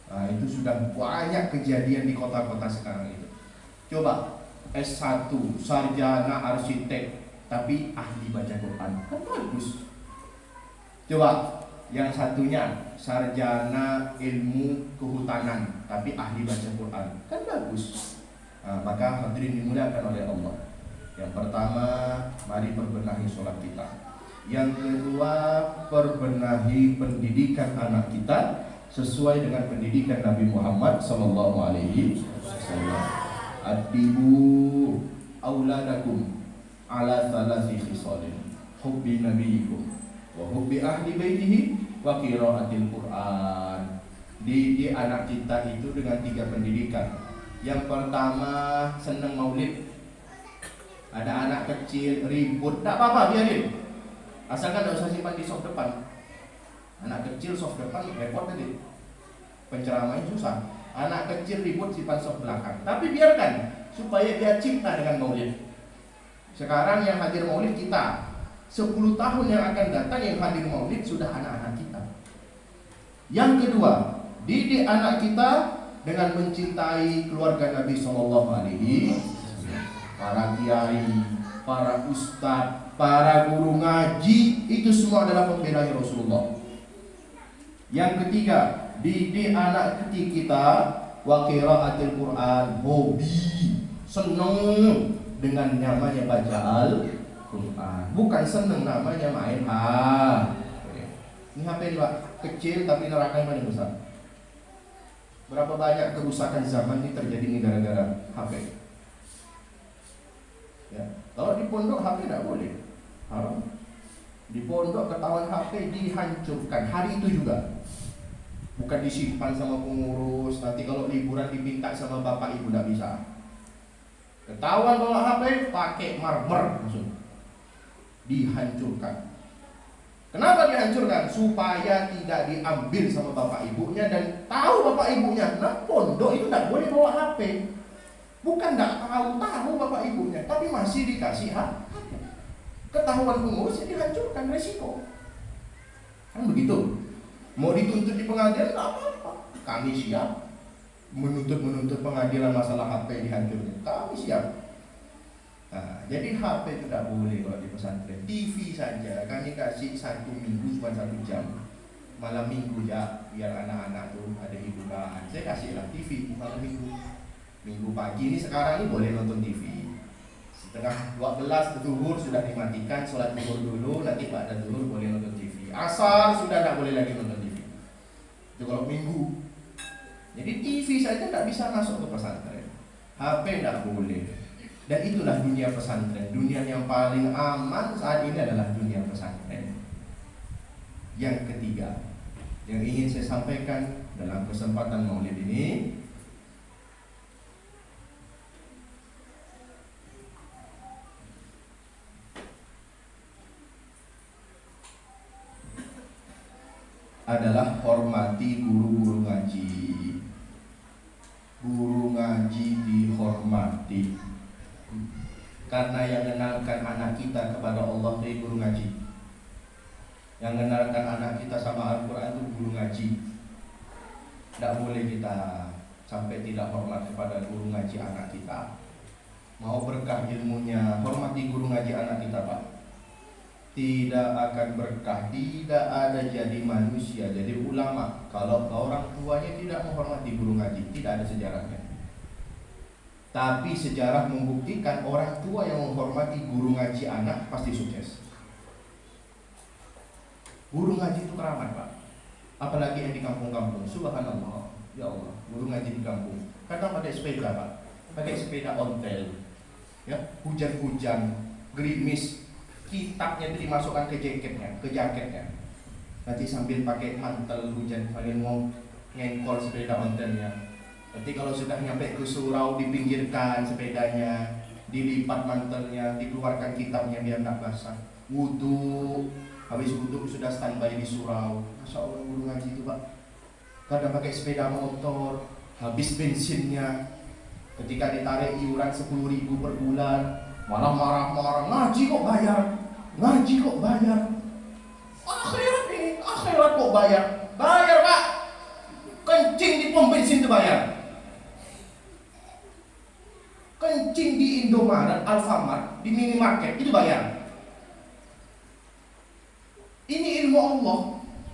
Nah, itu sudah banyak kejadian di kota-kota sekarang itu. Coba S1, sarjana arsitek, tapi ahli baca Quran, kan bagus. Coba yang satunya sarjana ilmu kehutanan, tapi ahli baca Quran, kan bagus. Nah, maka hadirin dimuliakan oleh Allah. Yang pertama, mari perbenahi sholat kita. Yang kedua, perbenahi pendidikan anak kita sesuai dengan pendidikan Nabi Muhammad SAW. Adibu auladakum ala thalathi khisalin, hubbi nabiyikum wa hubbi ahli baitihi wa qiraatil Quran. Didik anak kita itu dengan 3 pendidikan. Yang pertama, senang maulid. Ada anak kecil ribut, tak apa-apa, biarin. Asalkan tidak usah simpan di soft depan. Anak kecil soft depan repot tadi, penceramain susah. Anak kecil ribut simpan soft belakang. Tapi biarkan, supaya dia cinta dengan maulid. Sekarang yang hadir maulid kita, 10 tahun yang akan datang yang hadir maulid sudah anak-anak kita. Yang kedua, didik anak kita dengan mencintai keluarga Nabi SAW. Para kiai, para ustadz, para guru ngaji, itu semua adalah pembela Rasulullah. Yang ketiga, didik anak kecil kita wa qiraatil Quran, hobi, seneng dengan namanya baca Al-Quran, bukan seneng namanya main Ini HP ini Pak, kecil tapi nerakanya paling besar. Berapa banyak kerusakan zaman ini terjadi ini gara-gara HP. Ya, kalau di pondok HP tidak boleh, haram. Di pondok ketahuan HP dihancurkan hari itu juga. Bukan disimpan sama pengurus, nanti kalau liburan diminta sama bapak ibu tidak bisa. Ketahuan bawa HP pakai marmer langsung dihancurkan. Kenapa dihancurkan? Supaya tidak diambil sama bapak ibunya dan tahu bapak ibunya. Nah, pondok itu tidak boleh bawa HP. Bukan tidak tahu bapak ibunya, tapi masih dikasih HP. Ketahuan pengurus dihancurkan, resiko. Kan begitu. Mau dituntut di pengadilan tidak apa-apa. Kami siap menuntut pengadilan masalah HP dihancurkan. Kami siap. Nah, jadi HP tidak boleh kalau di pesantren. TV saja kami kasih 1 minggu cuma 1 jam. Malam minggu ya, biar anak-anak tuh ada hiburan. Saya kasihlah TV malam minggu. Minggu pagi ini sekarang ini boleh nonton TV. Setengah 12 zuhur sudah dimatikan, sholat zuhur dulu, nanti pada zuhur boleh nonton TV. Asar sudah tidak boleh lagi nonton TV. Itu kalau minggu. Jadi TV saja tidak bisa masuk ke pesantren. HP tidak boleh. Dan itulah dunia pesantren. Dunia yang paling aman saat ini adalah dunia pesantren. Yang ketiga, yang ingin saya sampaikan dalam kesempatan maulid ini, adalah hormati guru-guru ngaji. Guru ngaji dihormati. Karena yang mengenalkan anak kita kepada Allah dari guru ngaji. Yang mengenalkan anak kita sama Al-Quran itu guru ngaji. Tidak boleh kita sampai tidak hormat kepada guru ngaji anak kita. Mau berkah ilmunya, hormati guru ngaji anak kita Pak. Tidak akan berkah, tidak ada jadi manusia, jadi ulama kalau orang tuanya tidak menghormati guru ngaji. Tidak ada sejarahnya. Tapi sejarah membuktikan orang tua yang menghormati guru ngaji anak pasti sukses. Guru ngaji itu keramat Pak. Apalagi yang di kampung-kampung, subhanallah. Ya Allah, guru ngaji di kampung. Kadang pakai sepeda Pak, pakai sepeda ontel. Ya, hujan-hujan, gerimis, kitabnya itu dimasukkan ke jaketnya. Nanti sambil pakai mantel hujan, sambil mau ngengkol sepeda ontelnya. Nanti kalau sudah nyampe ke surau, dipinggirkan sepedanya, dilipat mantelnya, dikeluarkan kitabnya biar tak basah. Wudhu, habis wudhu sudah standby di surau. Masya Allah, guru ngaji itu Pak. Kadang pakai sepeda motor, habis bensinnya, ketika ditarik iuran 10.000 per bulan, malah marah-marah, ngaji kok bayar, akhirat kok bayar Pak, kencing di pom bensin itu bayar, kencing di Indomaret, Alfamart, di minimarket itu bayar. Ini ilmu Allah,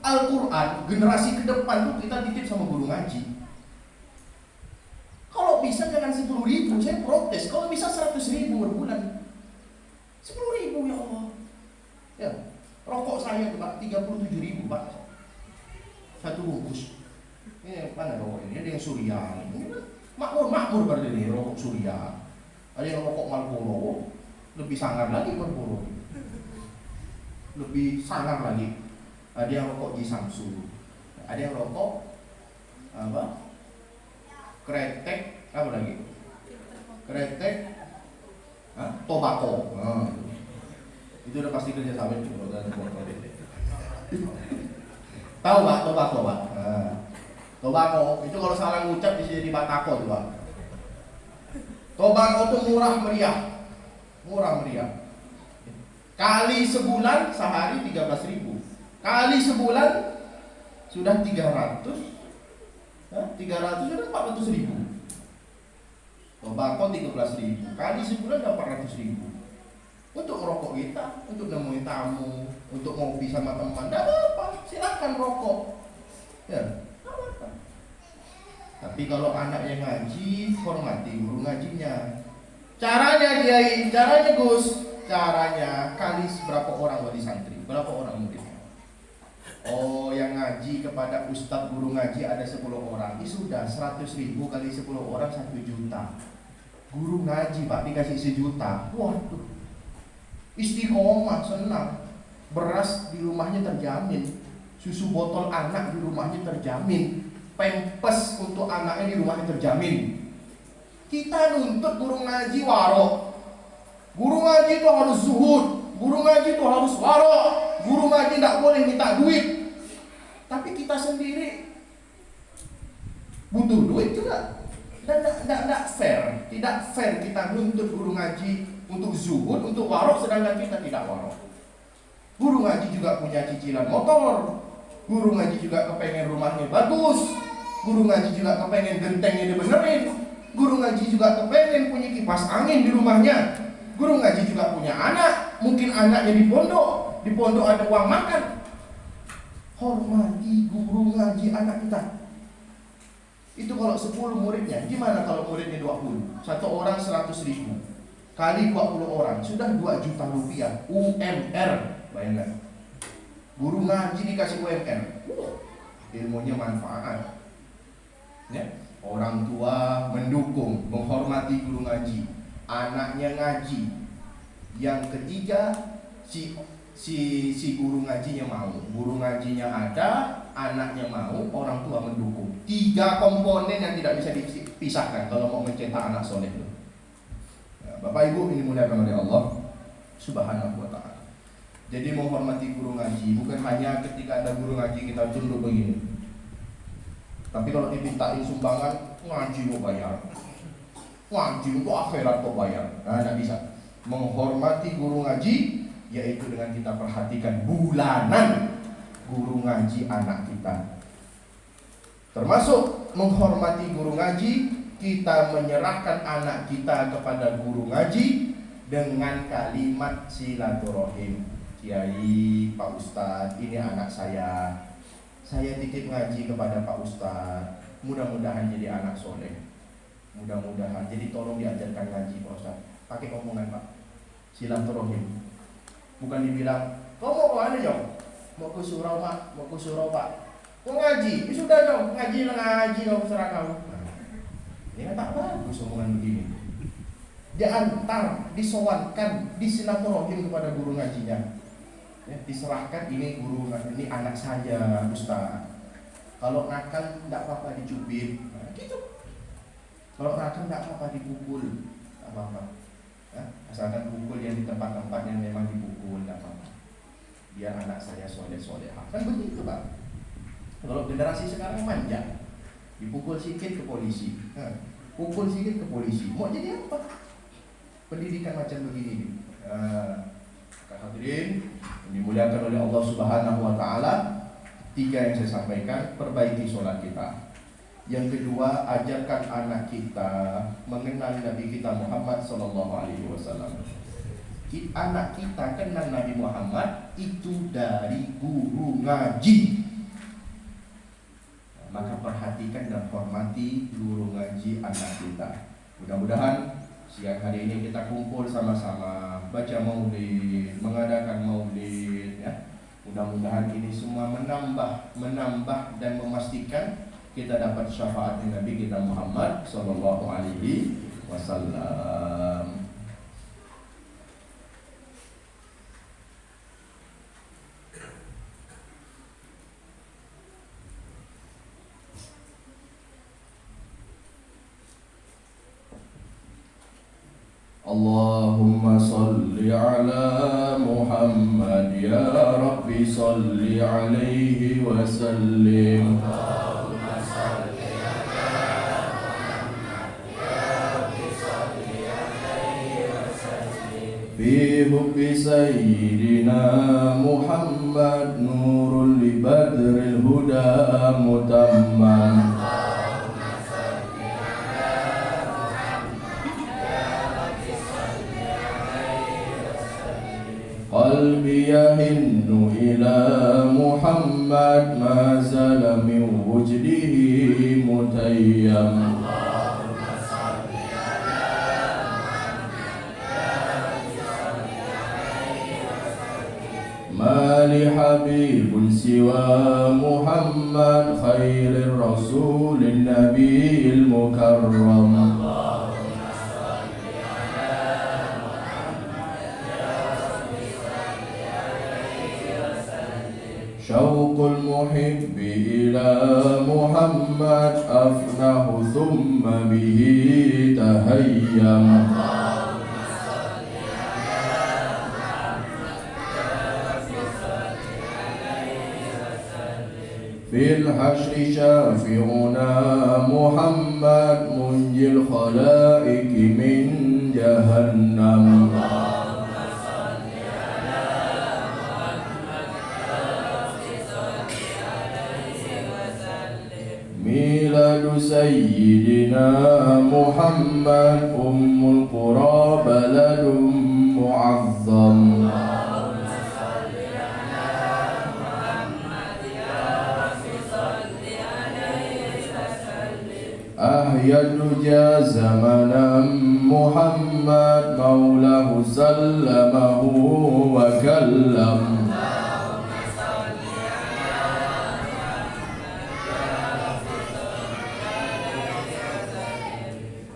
Al-Quran, generasi ke depan tuh kita titip sama guru ngaji. Kalau bisa jangan 10.000, saya protes. Kalau bisa 100.000 per bulan. 10.000 ya Allah. Ya, rokok saya tuh Pak 37.000 Pak. Satu bungkus. Ini mana rokok ini? Ada yang Surya. Makmur berarti ini rokok Surya. Ada yang rokok Marlboro, lebih sangar lagi Marlboro. Lebih sangar lagi. Ada yang rokok Jisamsu. Ada yang rokok apa? Kretek, apa lagi? Kretek, tobacco. Itu udah pasti kerja sama itu. Tahu Pak, tobacco Pak. Tobacco itu kalau salah ngucap bisa jadi batako tuh Pak. Tobacco itu murah meriah. Kali sebulan sehari 13.000. Kali sebulan sudah 300. 300 sudah 400.000. Tobacco 13.000. Kali sebulan udah 400.000. Untuk rokok kita, untuk nemuin tamu, untuk ngopi sama teman, tidak apa-apa, silakan rokok. Ya, tidak apa-apa. Tapi kalau anaknya ngaji, hormati guru ngajinya. Caranya Kiai, caranya Gus, caranya kali berapa orang wali santri, berapa orang murid. Oh, yang ngaji kepada ustadz guru ngaji ada 10 orang. Ini sudah 100.000 kali 10 orang 1 juta. Guru ngaji Pak dikasih 1 juta. Waduh. Istiqomah, senang. Beras di rumahnya terjamin. Susu botol anak di rumahnya terjamin. Pempes untuk anaknya di rumahnya terjamin. Kita nuntut guru ngaji warok. Guru ngaji itu harus zuhud. Guru ngaji itu harus warok. Guru ngaji tidak boleh minta duit. Tapi kita sendiri butuh duit juga. Dan tidak fair. Tidak fair kita nuntut guru ngaji untuk zuhud, untuk warok, sedangkan kita tidak warok. Guru ngaji juga punya cicilan motor. Guru ngaji juga kepengen rumahnya bagus. Guru ngaji juga kepengen gentengnya dibenerin. Guru ngaji juga kepengen punya kipas angin di rumahnya. Guru ngaji juga punya anak. Mungkin anaknya di pondok. Di pondok ada uang makan. Hormati guru ngaji anak kita. Itu kalau 10 muridnya. Gimana kalau muridnya 20? Satu orang 100.000 kali 20 orang sudah 2 juta rupiah UMR. Bayangkan, guru ngaji dikasih UMR. Ilmunya manfaat ya. Orang tua mendukung, menghormati guru ngaji, anaknya ngaji. Yang ketiga, si guru ngajinya mau, guru ngajinya ada, anaknya mau, orang tua mendukung. 3 komponen yang tidak bisa dipisahkan kalau mau mencetak anak soleh. Ya, Bapak Ibu ini dimuliakan oleh Allah Subhanahu wa ta'ala. Jadi menghormati guru ngaji bukan hanya ketika ada guru ngaji kita tunduk begini. Tapi kalau dimintain sumbangan, ngaji kok bayar, ngaji kok akhirat kok bayar. Nah, tidak bisa. Menghormati guru ngaji yaitu dengan kita perhatikan bulanan guru ngaji anak kita. Termasuk menghormati guru ngaji, kita menyerahkan anak kita kepada guru ngaji dengan kalimat silaturahim. Kiai, Pak Ustadz, ini anak saya titip ngaji kepada Pak Ustadz. Mudah-mudahan jadi anak soleh. Mudah-mudahan. Jadi tolong diajarkan ngaji Pak Ustadz. Pakai omongan Pak. Silaturahim. Bukan dibilang, kau mau kemana Jong? Mau ke surau Pak, mau ke surau Pak. Kau ngaji, sudah kau ngaji kau serah kau. Ini kan tak bagus omongan begini. Diantar, disowankan, disilaturahim kepada guru ngajinya. Ya, diserahkan ini guru, ini anak saya, Ustaz. Kalau nakal tidak apa-apa dicubit, nah, gitu. Kalau nakal tidak apa-apa dipukul, tidak apa-apa. Ya, asalkan pukul yang di tempat-tempat yang memang dipukul, tidak apa-apa. Biar anak saya soleh-solehah. Kan begitu, Pak. Kalau generasi sekarang manja, dipukul sikit ke polisi, pukul sikit ke polisi. Mau jadi apa? Pendidikan macam begini. Hadirin dimuliakan oleh Allah Subhanahu wa taala, 3 yang saya sampaikan, perbaiki sholat kita. Yang kedua, ajarkan anak kita mengenal Nabi kita Muhammad sallallahu alaihi wasallam. Anak kita kenal Nabi Muhammad itu dari guru ngaji. Maka perhatikan dan hormati guru ngaji anak kita. Mudah-mudahan siang hari ini kita kumpul sama-sama baca maulid, mengadakan maulid, ya. Mudah-mudahan ini semua menambah dan memastikan kita dapat syafaat Nabi kita Muhammad sallallahu alaihi wasallam. Allahumma salli ala Muhammad ya Rabbi salli alaihi wa sallim. Allahumma salli ala Muhammad ya Rabbi salli alaihi wa sallim. Fi hubbi sayyidina Muhammad nurul li badril huda mutammam. قلبي يهن إلى محمد ما زال من وجده متيم. اللهم صل على محمد يا رب صل عليه وسلم. ما لحبيب سوى محمد خير الرسول النبي المكرم. شوق المحب إلى محمد أفنه ثم به تهيم. اللهم صل على محمد يا رب صل عليه وسلم. في الحشر شافعنا محمد منجي الخلائق من جهنم. ميلاد سيدنا محمد أم القرى بلد معظم. اللهم صل على محمد يا رب صل عليه وسلم. أحيا الدجى زمنا محمد مولاه سلمه وكلم.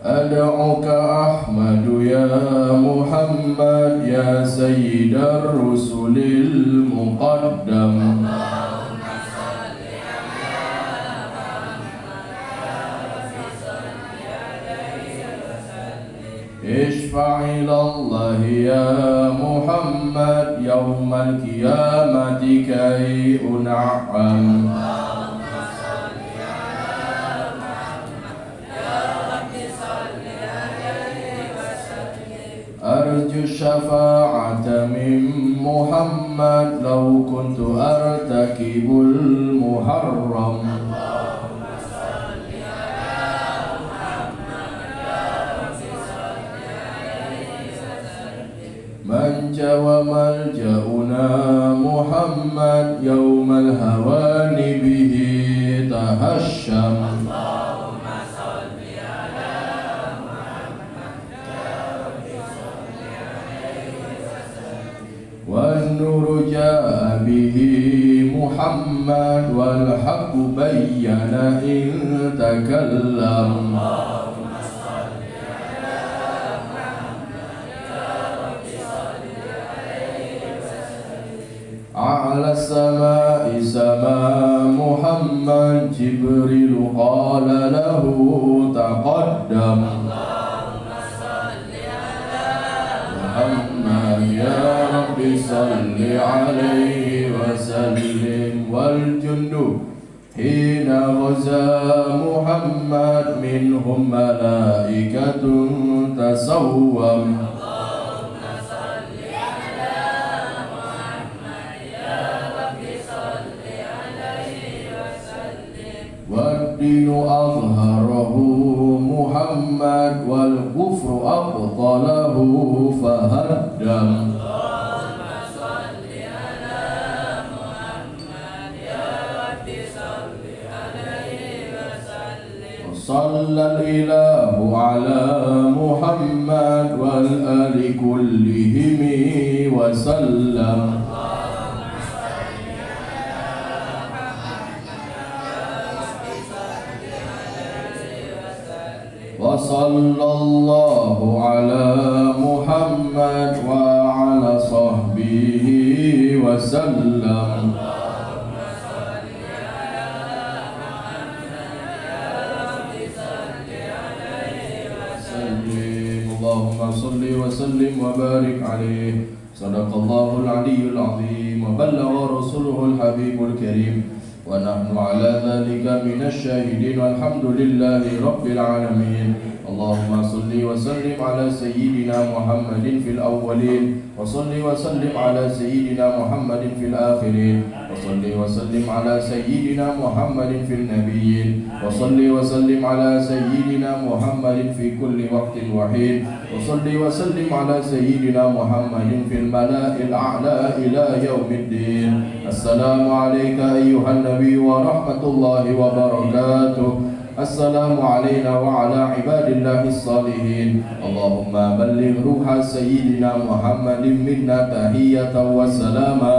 أدعوك أحمد يا محمد يا سيد الرسل المقدم. اللهم صل على محمد يا رب صل عليه وسلم. اشفع إلى الله يا محمد يوم القيامة كي أنعم. أرجو الشفاعة من محمد لو كنت أرتكب المحرم. اللهم صل على محمد يا رب صل عليه وسلم. منجا وملجأنا محمد يوم الهوان به تهشم. والنور جاء به محمد محمد والحق بين إن تكلم على السماء سماء محمد جبريل قال له تقدم محمد يا رب صل عليه وسلم والجند حين غزا محمد منهم ملائكة تسوم والدين أظهره محمد والكفر أبطله فهدم صلى الإله على محمد والآل كلهم وسلم وصلى الله على محمد وعلى صحبه وسلم اللهم صل وسلم وبارك عليه صدق الله العلي العظيم وبلغ رسوله الحبيب الكريم ونحن على ذلك من الشاهدين والحمد لله رب العالمين اللهم صل وسلم على سيدنا محمد في الأولين وصل وسلم على سيدنا محمد في الآخرين وصل وسلم على سيدنا محمد في النبيين وصل وسلم على سيدنا محمد في كل وقت وحين وصل وسلم على سيدنا محمد في الملأ الأعلى إلى يوم الدين السلام عليك أيها النبي ورحمة الله وبركاته السلام علينا وعلى عباد الله الصالحين اللهم بلغ روح سيدنا محمد منا تحية وسلاما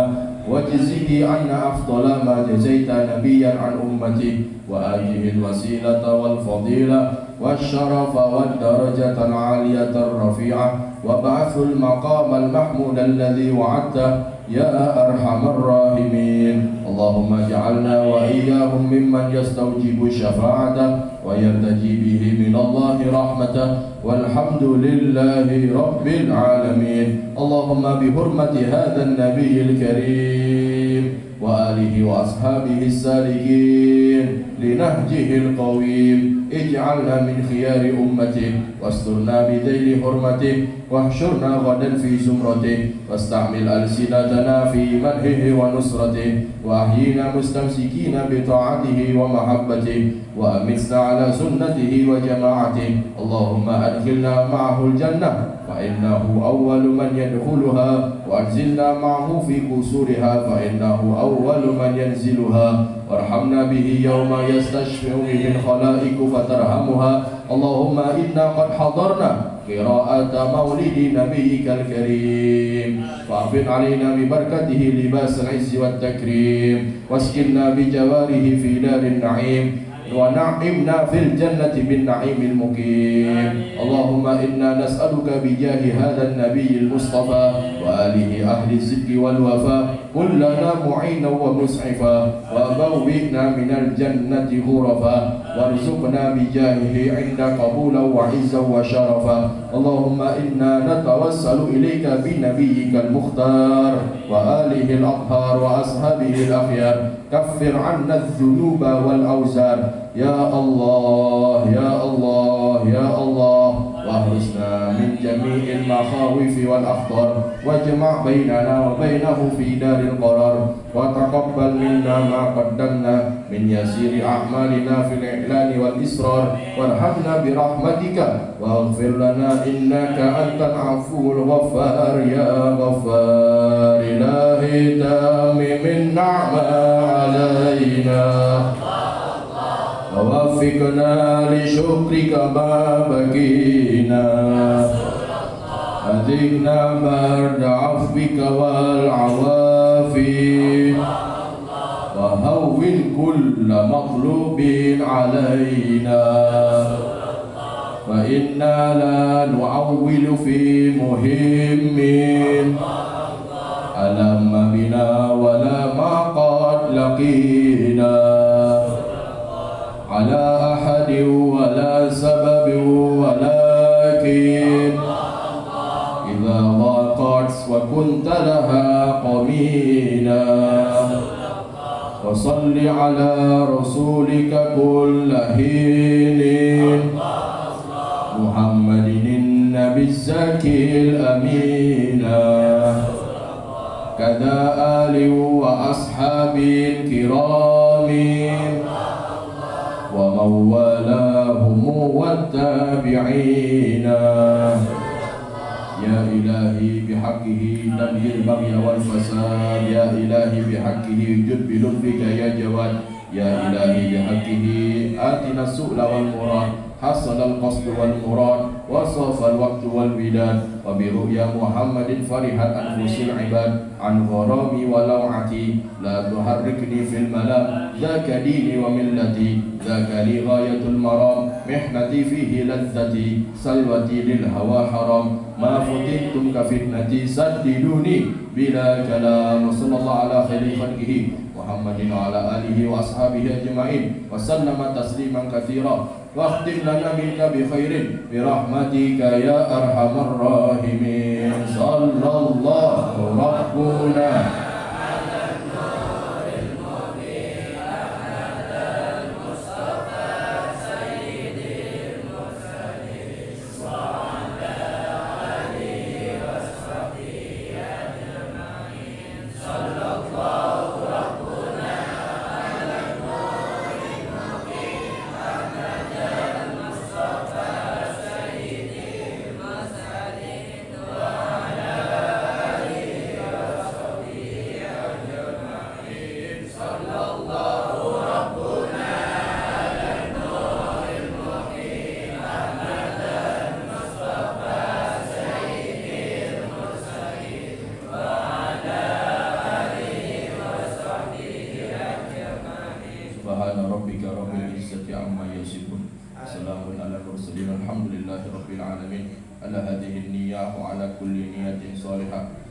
وجزه عنا أفضل ما جزيت نبيا عن أمته وآته الوسيلة والفضيلة والشرف والدرجة العالية الرفيعة وبعث المقام المحمود الذي وعدته يا أرحم الراحمين اللهم اجعلنا وإياهم ممن يستوجب شفاعته ويرتجي به من الله رحمته والحمد لله رب العالمين اللهم بحرمة هذا النبي الكريم وآله وأصحابه السالكين لنهجه القويم اجعلنا من خيار أمته واسترنا بذيل حرمته واحشرنا غدا في زمرته واستعمل ألسنتنا في مدحه ونصرته وأحيينا مستمسكين بطاعته ومحبته وأمتنا على سنته وجماعته اللهم أدخلنا معه الجنة فإنه أول من يدخلها وأنزلنا معه في قصورها فإنه أول من ينزلها وارحمنا به يوم يستشفع به الخلائق فترحمها اللهم إنا قد حضرنا قراءة مولد نبيك الكريم فأفض علينا ببركته لباس العز والتكريم واسكننا بجواره في دار النعيم ونعمنا في الجنة بالنعيم المقيم اللهم إنا نسألك بجاه هذا النبي المصطفى وآله أهل الصدق والوفاء كن لنا معينا ومسعفا وبوئنا من الجنة غرفا وارزقنا بجاهه عند قبولا وعزا وشرفا اللهم إنا نتوسل إليك بنبيك المختار وآله الأطهار وأصحابه الأخيار كفر عنا الذنوب والأوزار يا الله يا الله يا الله واحرسنا من جميع المخاوف والأخطار واجمع بيننا وبينه في دار القرار وتقبل منا ما قدمنا من يسير أعمالنا في الإعلان والإسرار وارحمنا برحمتك واغفر لنا إنك أنت العفو الغفار يا غفار إلهي تمم النعمة علينا ووفقنا لشكرك ما بقينا أذقنا برد عفوك والعوافي وهون كل مطلوب علينا فإنا لا نعول في مهم ألم بنا ولا ما قد لقينا على أحد ولا سبب ولكن إذا ضاقت وكنت لها قمينا وصل على رسولك كل حين محمد النبي الزكي الأمين كذا آل وأصحاب الكرام ومن والاهم والتابعين يا إلهي بحقه نبي البغي والفساد يا إلهي بحقه جد بلطفك يا جواد يا إلهي بحقه آتنا السؤل والمراد حصل القصد والمراد وصف الوقت والبلاد وبرؤيا محمد فرحت أنفس العباد عن غرامي ولوعتي لا تحركني في الملام ذاك ديني وملتي ذاك لي غاية المرام محنتي فيه لذتي سلوتي للهوى حرام ما فتنتم كفتنتي سددوني بلا كلام صلى الله على خير خلقه محمد وعلى آله وأصحابه أجمعين وسلم تسليما كثيرا واختم لنا منك بخير برحمتك يا أرحم الراحمين صلى الله ربنا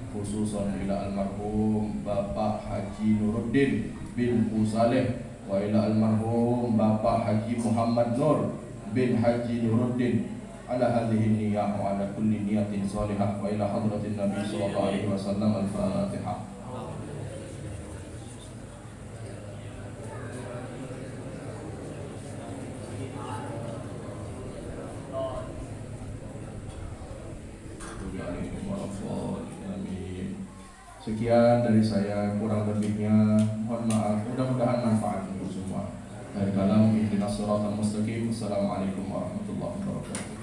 khususan ila almarhum Bapak Haji Nuruddin bin Musaleh wa ila almarhum Bapak Haji Muhammad Nur bin Haji Nuruddin ala hadhihi niyyah wa ala kulli niyatin salihah wa ila hadratin Nabi sallallahu alaihi wasallam al-Fatihah. Sekian dari saya, kurang lebihnya mohon maaf. Mudah-mudahan manfaat untuk semua. Dari kalam ihdinas siratal mustaqim. Assalamualaikum warahmatullahi wabarakatuh.